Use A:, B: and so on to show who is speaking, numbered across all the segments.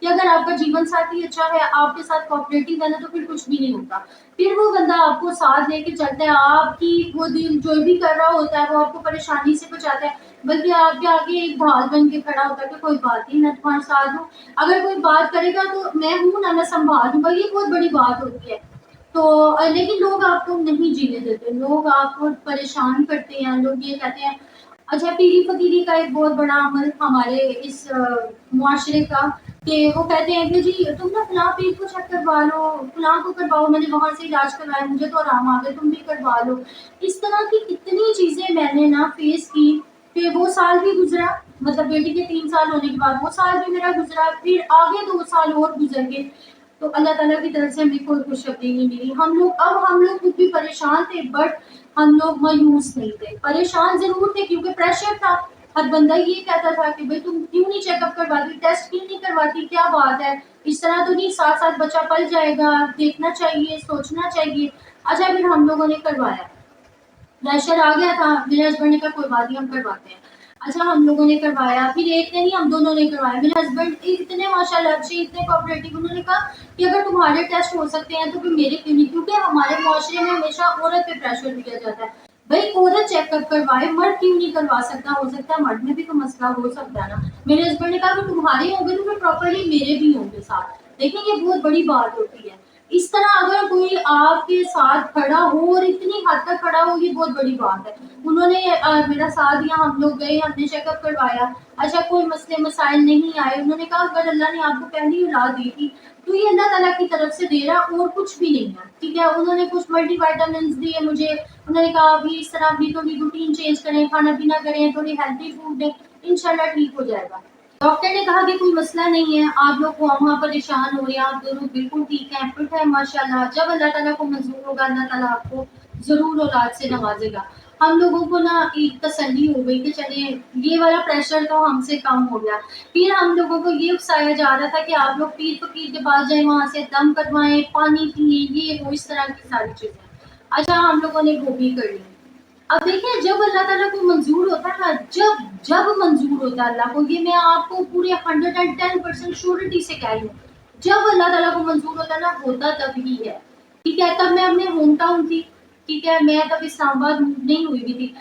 A: کہ اگر آپ کا جیون ساتھی اچھا ہے آپ کے ساتھ کوآپریٹو ہے نا تو پھر کچھ بھی نہیں ہوتا. پھر وہ بندہ آپ کو ساتھ لے کے چلتا ہے, آپ کی وہ دل جو بھی کر رہا ہوتا ہے وہ آپ کو پریشانی سے بچاتا ہے, بلکہ آپ کے آگے ایک ڈھال بن کے کھڑا ہوتا ہے کہ کوئی بات نہیں میں تمہارے ساتھ ہوں, اگر کوئی بات کرے گا تو میں ہوں نا, میں سنبھال دوں گا. یہ بہت بڑی بات ہوتی ہے. تو لیکن لوگ آپ کو نہیں جینے دیتے, لوگ آپ کو پریشان کرتے ہیں. لوگ یہ کہتے ہیں اچھا پیری فقیری کا ایک بہت بڑا عمل ہمارے اس معاشرے کا کہ وہ کہتے ہیں کہ جی تم نا فلاں پیر کو چیک کروا لو, فلاں کو کرواؤ, میں نے وہاں سے علاج کروایا مجھے تو آرام آ گیا تم بھی کروا لو. اس طرح کی کتنی چیزیں میں نے نا فیس کی کہ وہ سال بھی گزرا, مطلب بیٹی کے 3 سال ہونے کے بعد وہ سال بھی میرا گزرا, پھر آگے 2 سال اور گزر گئے. تو اللہ تعالیٰ کی طرف سے ہمیں کوئی خوشخبری نہیں ملی. ہم لوگ خود بھی پریشان تھے بٹ ہم لوگ مایوس نہیں تھے. پریشان ضرور تھے کیونکہ پریشر تھا. ہر بندہ یہ کہتا تھا کہ بھائی تم کیوں نہیں چیک اپ کرواتی, ٹیسٹ کیوں نہیں کرواتی, کیا بات ہے, اس طرح تو نہیں, ساتھ ساتھ بچہ پل جائے گا, دیکھنا چاہیے, سوچنا چاہیے. اچھا پھر ہم لوگوں نے کروایا, پریشر آ گیا تھا. میرے ہسبینڈ نے کہا کوئی بات نہیں ہم کرواتے ہیں. اچھا ہم لوگوں نے کروایا, پھر ایک نے نہیں ہم دونوں نے کروایا. میرے ہسبینڈ اتنے ماشاءاللہ اچھے, اتنے کوآپریٹو, انہوں نے کہا کہ اگر تمہارے ٹیسٹ ہو سکتے ہیں تو پھر میرے کیوں نہیں, کیونکہ ہمارے معاشرے میں ہمیشہ عورت پہ پریشر دیا جاتا ہے. بھائی عورت چیک اپ کروائے, مرد کیوں نہیں کروا سکتا, ہو سکتا ہے مرد میں بھی تو مسئلہ ہو سکتا ہے نا. میرے ہسبینڈ نے کہا کہ تمہارے ہوں گے تو پھر پراپرلی میرے بھی ہوں گے ساتھ. دیکھیں یہ بہت بڑی بات ہوتی ہے. اس طرح اگر کوئی آپ کے ساتھ کھڑا ہو اور اتنی حد تک کھڑا ہو, یہ بہت بڑی بات ہے. انہوں نے میرا ساتھ دیا, ہم لوگ گئے, ہم نے چیک اپ کروایا. اچھا کوئی مسئلے مسائل نہیں آئے. انہوں نے کہا اگر اللہ نے آپ کو پہلی اولاد دی تھی تو یہ اللہ تعالیٰ کی طرف سے دے رہا, اور کچھ بھی نہیں ہے, ٹھیک ہے. انہوں نے کچھ ملٹی وائٹامنس دیے مجھے. انہوں نے کہا ابھی اس طرح ابھی تھوڑی روٹین چینج کریں, کھانا پینا کریں, تھوڑی ہیلتھی فوڈ دیں, انشاءاللہ ٹھیک ہو جائے گا. ڈاکٹر نے کہا کہ کوئی مسئلہ نہیں ہے, آپ لوگ وہاں پریشان ہو رہے ہیں, آپ دونوں بالکل ٹھیک ہیں, فٹ ہے ماشاءاللہ. جب اللہ تعالیٰ کو منظور ہوگا اللہ تعالیٰ آپ کو ضرور اولاد سے نوازے گا. ہم لوگوں کو نا ایک تسلی ہو گئی کہ چلے یہ والا پریشر تو ہم سے کم ہو گیا. پھر ہم لوگوں کو یہ اکسایا جا رہا تھا کہ آپ لوگ پیر فقیر کے پاس جائیں, وہاں سے دم کروائیں, پانی پئیں, یہ وہ اس طرح کی ساری چیزیں. اچھا ہم لوگوں نے وہ بھی کر لی. اب دیکھیں جب اللہ تعالیٰ کو منظور ہوتا ہے نا, جب منظور ہوتا ہے اللہ کو, یہ میں آپ کو پورے 110% شیورٹی سے کہہ رہی ہوں, جب اللہ تعالیٰ کو منظور ہوتا ہے نا ہوتا تب ہی ہے. ٹھیک ہے, تب میں اپنے ہوم ٹاؤن تھی, ٹھیک ہے, میں تب اسلام آباد نہیں ہوئی بھی تھی.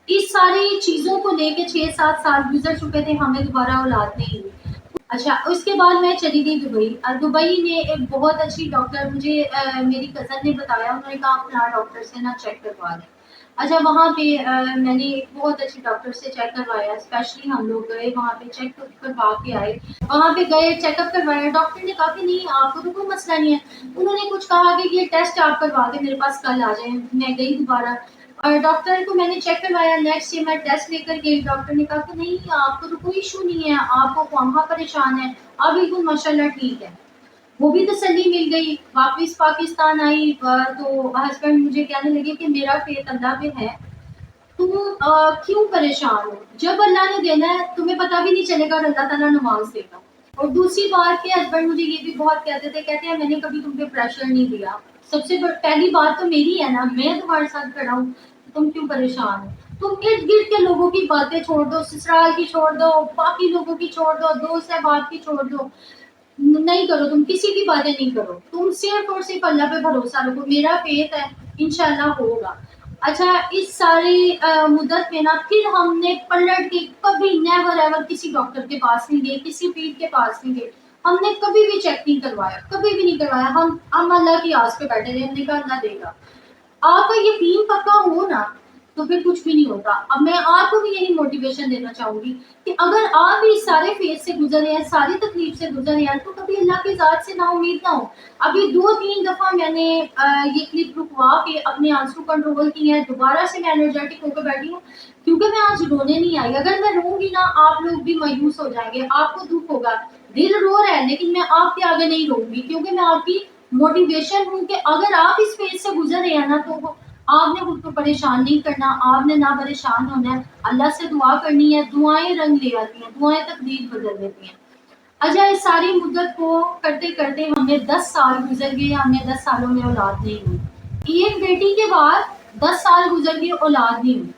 A: اس ساری چیزوں کو لے کے 6-7 سال گزر چکے تھے, ہمیں دوبارہ اولاد نہیں ہوئی. اچھا اس کے بعد میں چلی گئی دبئی. دبئی میں ایک بہت اچھی ڈاکٹر, مجھے میری کزن نے بتایا, انہوں نے کہا اپنا ڈاکٹر سے نا چیک کروا دیں. اچھا وہاں پہ میں نے ایک بہت اچھی ڈاکٹر سے چیک کروایا, اسپیشلی ہم لوگ گئے وہاں پہ, چیک کروا کے آئے. وہاں پہ گئے, چیک اپ کروایا, ڈاکٹر نے کہا کہ نہیں آپ کو تو کوئی مسئلہ نہیں ہے. انہوں نے کچھ کہا کہ یہ ٹیسٹ آپ کروا کے میرے پاس کل آ جائیں. میں گئی دوبارہ اور ڈاکٹر کو میں نے چیک کروایا. نیکسٹ ڈے میں ٹیسٹ لے کر گئی, ڈاکٹر نے کہا کہ نہیں آپ کو تو کوئی ایشو نہیں ہے, آپ کو وہاں پریشان ہے, اب بالکل ماشاءاللہ ٹھیک ہے. وہ بھی تسلی مل گئی. واپس پاکستان آئی تو ہسبینڈ مجھے کہنے لگے کہ میرا فیتھ اللہ پہ ہے, تم کیوں پریشان ہو, جب اللہ نے دینا ہے تمہیں پتہ بھی نہیں چلے گا اور اللہ تعالیٰ نماز دے گا. اور دوسری بات کہ ہسبینڈ مجھے یہ بھی بہت کہتے تھے, کہتے ہیں میں نے کبھی تم پہ پریشر نہیں دیا. سب سے پہلی بات تو میری ہے نا, میں تمہارے ساتھ کھڑا ہوں, تم کیوں پریشان ہو. تم ارد گرد کے لوگوں کی باتیں چھوڑ دو, سسرال کی چھوڑ دو, باقی لوگوں کی چھوڑ دو, دوست احباب کی چھوڑ دو, نہیں کرو, تم کسی کی باتیں نہیں کرو, تم صرف اور صرف اللہ پہ بھروسہ رکھو, میرا فیتھ ہے انشاءاللہ ہوگا. اچھا اس ساری مدت میں نا پھر ہم نے پلٹ کے کبھی نیور ایور کسی ڈاکٹر کے پاس نہیں گئے, کسی پیر کے پاس نہیں گئے, ہم نے کبھی بھی چیک نہیں کروایا, کبھی بھی نہیں کروایا. ہم اللہ کی آس پہ بیٹھے رہے, ہم نے کہا اللہ دے گا. آپ کا یقین پکا ہو نا تو پھر کچھ بھی نہیں ہوتا. اب میں آپ کو بھی یہی موٹیویشن دینا چاہوں گی کہ اگر آپ اس سارے فیز سے گزر رہے ہیں, ساری تکلیف سے گزر رہے ہیں, تو کبھی اللہ کی ذات سے نا امید نہ ہو. ابھی 2-3 دفعہ میں نے یہ کلپ رکوا کے اپنے آنسو کنٹرول کی ہیں, دوبارہ سے میں انرجیٹک ہو کے بیٹھی ہوں, کیونکہ میں آج رونے نہیں آئی. اگر میں روں گی نا آپ لوگ بھی مایوس ہو جائیں گے, آپ کو دکھ ہوگا, دل رو رہا ہے, لیکن میں آپ کے آگے نہیں روں گی, کیونکہ میں آپ کی موٹیویشن ہوں کہ اگر آپ اس فیز سے گزر رہے ہیں نا تو آپ نے خود کو پریشان نہیں کرنا, آپ نے نہ پریشان ہونا ہے, اللہ سے دعا کرنی ہے. دعائیں رنگ لے آتی ہیں, دعائیں تقدیر بدل دیتی ہیں. اچھا اس ساری مدت کو کرتے کرتے ہمیں 10 سال گزر گئے, ہمیں 10 سالوں میں اولاد نہیں ہوئی. ایک بیٹی کے بعد 10 سال گزر گئے, اولاد نہیں ہوئی.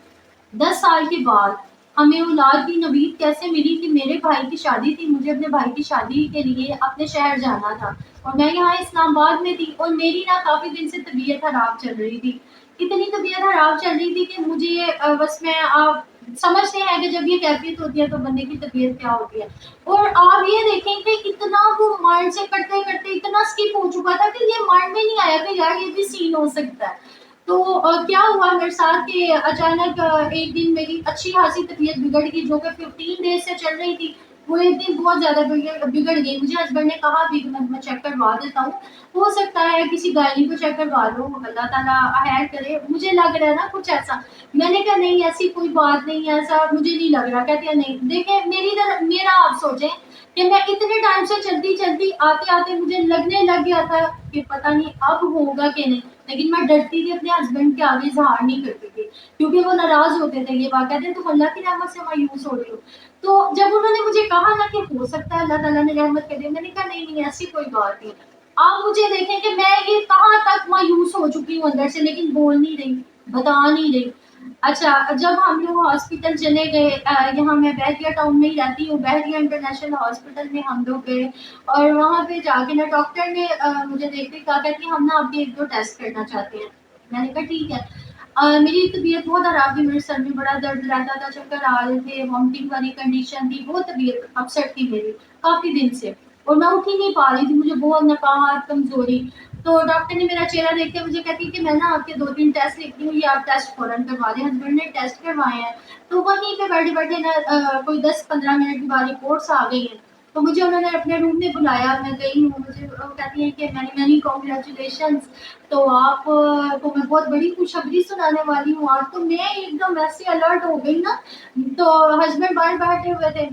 A: 10 سال کے بعد ہمیں اولاد کی نوید کیسے ملی کہ میرے بھائی کی شادی تھی، مجھے اپنے بھائی کی شادی کے لیے اپنے شہر جانا تھا اور میں یہاں اسلام آباد میں تھی اور میری نا کافی دن سے طبیعت خراب چل رہی تھی، اتنی طبیعت خراب چل رہی تھی کہ مجھے بس میں آپ سمجھتے ہیں کہ جب یہ کیفیت ہوتی ہے تو بندے کی طبیعت کیا ہوتی ہے، اور آپ یہ دیکھیں کہ اتنا وہ مائنڈ سے کرتے کرتے اتنا اسکپ ہو چکا تھا کہ یہ مائنڈ میں نہیں آیا کہ یار یہ بھی سین ہو سکتا ہے. تو کیا ہوا میرے ساتھ کہ اچانک ایک دن میری اچھی خاصی طبیعت بگڑ گئی جو کہ 15 days سے چل رہی تھی، وہ ایک دن بہت زیادہ بگڑ گئی. مجھے ہسبینڈ نے کہا بھی کہ میں چیک کروا دیتا ہوں، ہو سکتا ہے کسی گائنی کو چیک کروا لو، اللہ تعالیٰ خیر کرے. مجھے لگ رہا ہے نا کچھ ایسا، میں نے کہا نہیں ایسی کوئی بات نہیں ہے، ایسا مجھے نہیں لگ رہا. کہتی ہے نہیں دیکھیں میرا آپ سوچیں کہ میں اتنے ٹائم سے چلتی چلتی آتے آتے مجھے لگنے لگ گیا تھا کہ پتہ نہیں اب ہوگا کہ نہیں، لیکن میں ڈرتی تھی اپنے ہسبینڈ کے آگے اظہار نہیں کرتی تھی کیونکہ وہ ناراض ہوتے تھے. یہ بات کہتے ہیں تم اللہ کی رحمت سے مایوس ہو رہی ہو. تو جب انہوں نے مجھے کہا نا کہ ہو سکتا ہے اللہ تعالیٰ نے رحمت کر دی، میں نے کہا نہیں نہیں ایسی کوئی بات نہیں. آپ مجھے دیکھیں کہ میں یہ کہاں تک مایوس ہو چکی ہوں اندر سے، لیکن بول نہیں رہی، بتا نہیں رہی. اچھا جب ہم لوگ ہاسپٹل چلے گئے، یہاں میں بحریہ ٹاؤن میں ہی رہتی ہوں، بحریہ انٹرنیشنل ہاسپٹل میں ہم لوگ گئے اور وہاں پہ جا کے نا ڈاکٹر نے مجھے دیکھ کے کہا کہ ہم نا آپ کے 1-2 ٹیسٹ کرنا چاہتے ہیں. میں نے کہا ٹھیک ہے. میری طبیعت بہت خراب تھی، میرے سر میں بڑا درد رہتا تھا، چکر آ رہے تھے، وامٹنگ والی کنڈیشن تھی، بہت طبیعت اپسیٹ تھی میری کافی دن سے اور میں اٹھ ہی نہیں پا رہی تھی، مجھے بہت نقاہت کمزوری. تو ڈاکٹر نے میرا چہرہ دیکھ کے مجھے کہتی کہ میں نا آپ کے 2-3 ٹیسٹ لکھتی ہوں، یہ آپ ٹیسٹ فوراً کروا دیں. ہسبینڈ نے ٹیسٹ کروائے ہیں تو وہیں پہ بیٹھے بیٹھے نا کوئی 10-15 منٹ کے بعد رپورٹس آ گئی ہیں. تو مجھے انہوں نے اپنے روم میں بلایا، میں گئی ہوں، مجھے وہ کہتی ہیں کہ مینی کانگریچولیشنز. تو آپ کو میں بہت بڑی خوشخبری سنانے والی ہوں آج. تو میں ایک دم ایسے الرٹ ہو گئی نا، تو ہسبینڈ باہر بیٹھے ہوئے تھے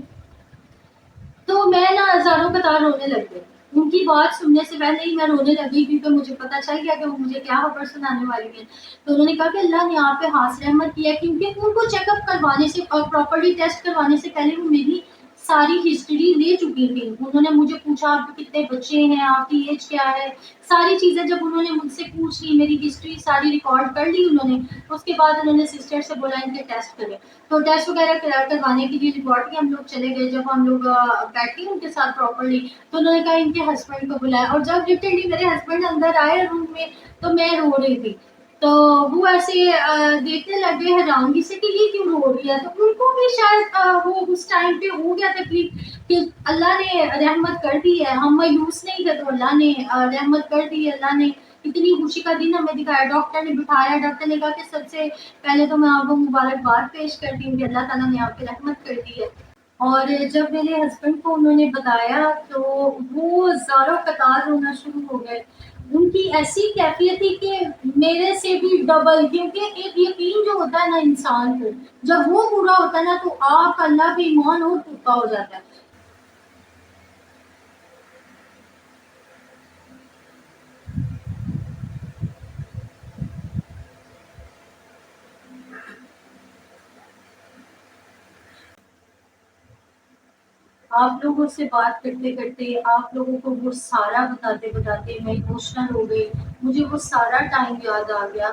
A: تو میں نا ہزاروں قطار رونے لگ گئی. ان کی بات سننے سے پہلے ہی میں رونے لگی کیونکہ مجھے پتا چل گیا کہ وہ مجھے کیا خبر سنانے والی ہیں. تو انہوں نے کہا کہ اللہ نے آپ پہ خاص رحمت کی ہے کیونکہ ان کو چیک اپ کروانے سے اور پراپرلی ٹیسٹ کروانے سے پہلے وہ میری ساری ہسٹری لے چکی تھی. انہوں نے مجھے پوچھا آپ کے کتنے بچے ہیں، آپ کی ایج کیا ہے، ساری چیزیں جب انہوں نے مجھ سے پوچھ لی، میری ہسٹری ساری ریکارڈ کر لی انہوں نے. اس کے بعد انہوں نے سسٹر سے بولا ان کے ٹیسٹ کریں. تو ٹیسٹ وغیرہ کروانے کے لیے لیبارٹری ہم لوگ چلے گئے. جب ہم لوگ بیٹھے ان کے ساتھ پراپرلی تو انہوں نے کہا ان کے ہسبینڈ کو بلایا، اور جب لٹرلی میرے ہسبینڈ اندر آئے روم میں تو میں رو رہی تھی. تو وہ ایسے دیکھنے لگے حیرانگی سے کہ یہ کیوں رو رہی ہے. تو ان کو بھی شاید وہ اس ٹائم پہ ہو گیا تکلیف کہ اللہ نے رحمت کر دی ہے، ہم مایوس نہیں تھے تو اللہ نے رحمت کر دی. اللہ نے اتنی خوشی کا دن ہمیں دکھایا. ڈاکٹر نے بٹھایا، ڈاکٹر نے کہا کہ سب سے پہلے تو میں آپ کو مبارکباد پیش کرتی ہوں کہ اللہ تعالیٰ نے آپ کی رحمت کر دی ہے. اور جب میرے ہسبینڈ کو انہوں نے بتایا تو وہ زاروں قطار رونا شروع ہو گئے. ان کی ایسی کیفیت تھی کہ میرے سے بھی ڈبل، کیونکہ ایک یقین جو ہوتا ہے نا انسان کو جب وہ پورا ہوتا ہے نا تو آپ اللہ پہ ایمان اور پختہ ہو جاتا ہے. آپ لوگوں سے بات کرتے کرتے آپ لوگوں کو وہ سارا بتاتے بتاتے میں ایموشنل ہو گئی. مجھے وہ سارا ٹائم یاد آ گیا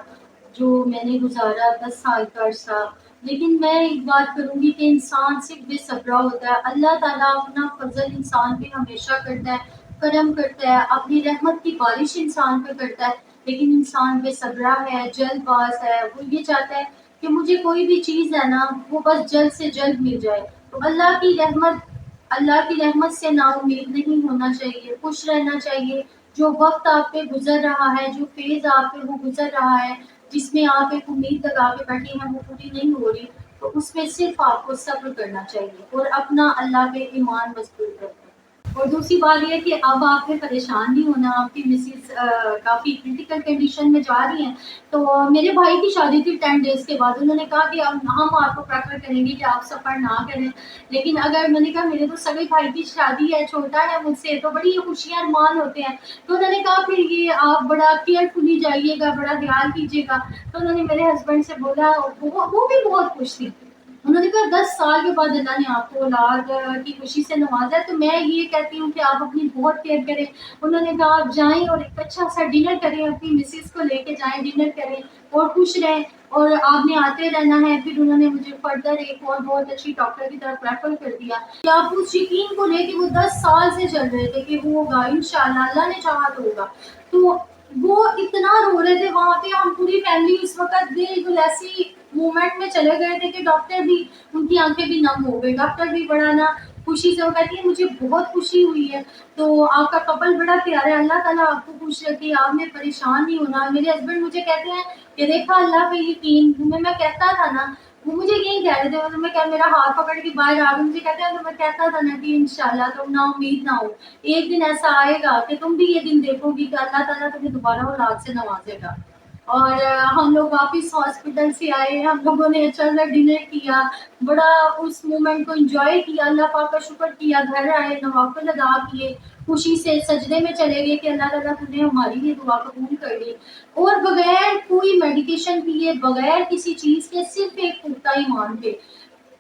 A: جو میں نے گزارا 10 سال کا عرصہ. لیکن میں ایک بات کروں گی کہ انسان صرف بے صبرا ہوتا ہے. اللہ تعالیٰ اپنا فضل انسان پہ ہمیشہ کرتا ہے، کرم کرتا ہے، اپنی رحمت کی بارش انسان پہ کرتا ہے. لیکن انسان بے صبرا ہے، جلد باز ہے، وہ یہ چاہتا ہے کہ مجھے کوئی بھی چیز ہے نا وہ بس جلد سے جلد مل جائے. تو اللہ کی رحمت سے نا امید نہیں ہونا چاہیے، خوش رہنا چاہیے. جو وقت آپ پہ گزر رہا ہے، جو فیز آپ پہ وہ گزر رہا ہے، جس میں آپ ایک امید لگا کے بیٹھے ہیں وہ پوری نہیں ہو رہی، تو اس میں صرف آپ کو صبر کرنا چاہیے اور اپنا اللہ پہ ایمان مضبوط رکھنا. اور دوسری بات یہ ہے کہ اب آپ نے پریشان نہیں ہونا. آپ کی مسز کافی کریٹیکل کنڈیشن میں جا رہی ہیں. تو میرے بھائی کی شادی تھی 10 days کے بعد. انہوں نے کہا کہ اب ہم آپ کو پریفر کریں گے کہ آپ سفر نہ کریں، لیکن اگر میں نے کہا میرے تو سگے بھائی کی شادی ہے، چھوٹا ہے مجھ سے، تو بڑی خوشیاں ارمان ہوتے ہیں. تو انہوں نے کہا پھر یہ آپ بڑا کیئرفلی جائیے گا، بڑا خیال کیجیے گا. تو انہوں نے میرے ہسبینڈ سے بولا، وہ بھی بہت خوش تھی. انہوں نے کہا 10 سال کے بعد اللہ نے آپ کو اولاد کی خوشی سے نوازا ہے، تو میں یہ کہتی ہوں کہ آپ اپنی بہت کیئر کریں۔ انہوں نے کہا آپ جائیں اور ایک اچھا سا ڈنر کریں، اپنی مسز کو لے کے جائیں، ڈنر کریں اور خوش رہیں، اور آپ نے آتے رہنا ہے۔ پھر انہوں نے مجھے فردر ایک اور بہت اچھی ڈاکٹر کی طرف ریفر کر دیا کہ آپ اس یقین کو لے کہ وہ 10 سال سے چل رہے تھے کہ وہ ہوگا، انشاءاللہ اللہ نے چاہا تو ہوگا۔ تو وہ اتنا رو رہے تھے وہاں پہ، ہم پوری فیملی اس وقت بالکل ایسی مومنٹ میں چلے گئے تھے کہ ڈاکٹر بھی، ان کی آنکھیں بھی نم ہو گئی، ڈاکٹر بھی بڑا نا خوشی سے، وہ کہتی ہے مجھے بہت خوشی ہوئی ہے، تو آپ کا کپل بڑا پیارا ہے، اللہ تعالیٰ آپ کو خوش رکھے، آپ نے پریشان نہیں ہونا۔ میرے ہسبینڈ مجھے کہتے ہیں کہ دیکھا اللہ پہ یقین، میں کہتا تھا نا، وہ مجھے یہی کہہ رہے تھے، میں میرا ہاتھ پکڑ کے باہر آ گئے، مجھے کہتے ہیں تو میں کہتا تھا نا کہ انشاءاللہ تم نا امید نہ ہو، ایک دن ایسا آئے گا کہ تم بھی یہ دن دیکھو گی کہ اللہ تعالیٰ تمہیں دوبارہ اولاد سے نوازے گا۔ اور ہم لوگ واپس ہاسپٹل سے آئے، ہم لوگوں نے اچھا سا ڈنر کیا، بڑا اس مومنٹ کو انجوائے کیا، اللہ پاک کا شکر کیا، گھر آئے، نوافل ادا کیے، خوشی سے سجدے میں چلے گئے کہ اللہ تعالیٰ تم نے ہماری یہ دعا قبول کر لی، اور بغیر کوئی میڈیکیشن پیے، بغیر کسی چیز کے، صرف ایک پختہ ایمان پہ۔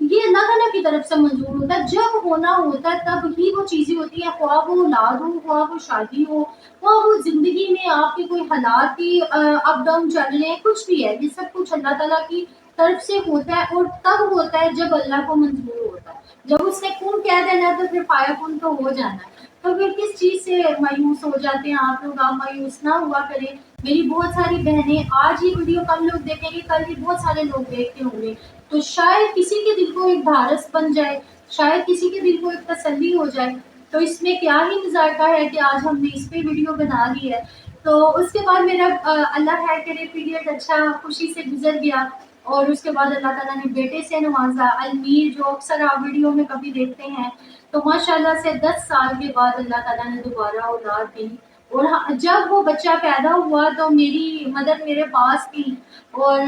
A: یہ اللہ تعالیٰ کی طرف سے منظور ہوتا ہے، جب ہونا ہوتا ہے تب ہی وہ چیزیں ہوتی ہیں، خواہ وہ اولاد ہو، خواہ وہ شادی ہو، خواہ وہ زندگی میں آپ کے کوئی حالات بھی اپ ڈاؤن چل رہے ہیں، کچھ بھی ہے، یہ سب کچھ اللہ تعالیٰ کی طرف سے ہوتا ہے، اور تب ہوتا ہے جب اللہ کو منظور ہوتا ہے۔ جب اس نے کون کہہ دینا ہے تو پھر فایا کن تو ہو جانا ہے۔ تو پھر کس چیز سے مایوس ہو جاتے ہیں آپ لوگ؟ آپ مایوس نہ ہوا کریں۔ میری بہت ساری بہنیں آج ہی ویڈیو کم لوگ دیکھیں گے، کل بھی بہت سارے لوگ دیکھتے ہوں گے، تو شاید کسی کے دل کو ایک بھارس بن جائے، شاید کسی کے دل کو ایک تسلی ہو جائے۔ تو اس میں کیا ہی مذائقہ ہے کہ آج ہم نے اس پہ ویڈیو بنا لی ہے۔ تو اس کے بعد میرا اللہ خیر کرے پیریڈ اچھا خوشی سے گزر گیا، اور اس کے بعد اللہ تعالیٰ نے بیٹے سے نوازا، المیر، جو اکثر آپ ویڈیو میں کبھی دیکھتے ہیں، تو ماشاءاللہ سے 10 سال کے بعد اللہ تعالیٰ نے دوبارہ اولاد دی۔ اور جب وہ بچہ پیدا ہوا تو میری مدر میرے پاس تھی، اور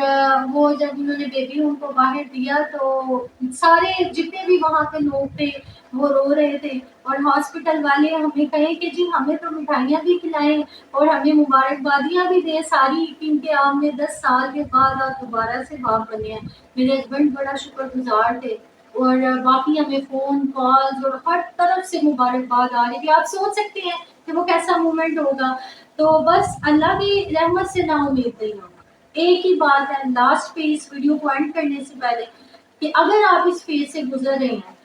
A: وہ جب انہوں نے بیبی ان کو باہر دیا تو سارے جتنے بھی وہاں پہ لوگ تھے وہ رو رہے تھے، اور ہاسپٹل والے ہمیں کہیں کہ جی ہمیں تو مٹھائیاں بھی کھلائیں اور ہمیں مبارکبادیاں بھی دیں ساری، کیونکہ آپ نے 10 سال کے بعد آپ دوبارہ سے باپ بنے ہیں۔ میرے ہسبینڈ بڑا شکر گزار تھے، اور باقی ہمیں فون کالز اور ہر طرف سے مبارکباد آ رہی تھی۔ آپ سوچ سکتے ہیں کہ وہ کیسا مومنٹ ہوگا۔ تو بس اللہ کی رحمت سے نا امید نہیں ہونا۔ ایک ہی بات ہے لاسٹ پہ اس ویڈیو کو اینڈ کرنے سے پہلے، کہ اگر آپ اس فیز سے گزر رہے ہیں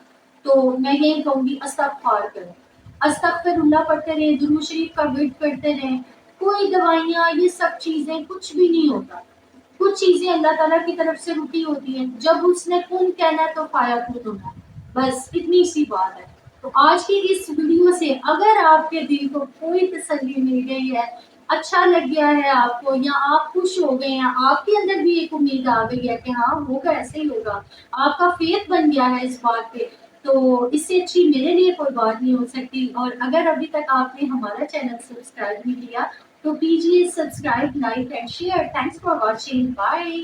A: تو میں یہی کہوں گی استغفار کریں، استغفر اللہ پڑھتے رہیں، درود شریف کا ورد کرتے رہیں۔ کوئی دوائیاں یہ سب چیزیں کچھ بھی نہیں ہوتا، کچھ چیزیں اللہ تعالیٰ کی طرف سے رکی ہوتی ہیں، جب اس نے کن کہنا ہے تو فایا کن ہونا ہے، بس اتنی سی بات ہے۔ تو آج کی اس ویڈیو سے اگر آپ کے دل کو کوئی تسلی مل گئی ہے، اچھا لگ گیا ہے آپ کو، یا آپ خوش ہو گئے ہیں، آپ کے اندر بھی ایک امید آ گئی ہے کہ ہاں ہوگا، ایسے ہی ہوگا، آپ کا فیتھ بن گیا ہے اس بات پہ، تو اس سے اچھی میرے لیے کوئی بات نہیں ہو سکتی۔ اور اگر ابھی تک آپ نے ہمارا چینل سبسکرائب نہیں کیا تو کیجیے subscribe, like and share. Thanks for watching, bye.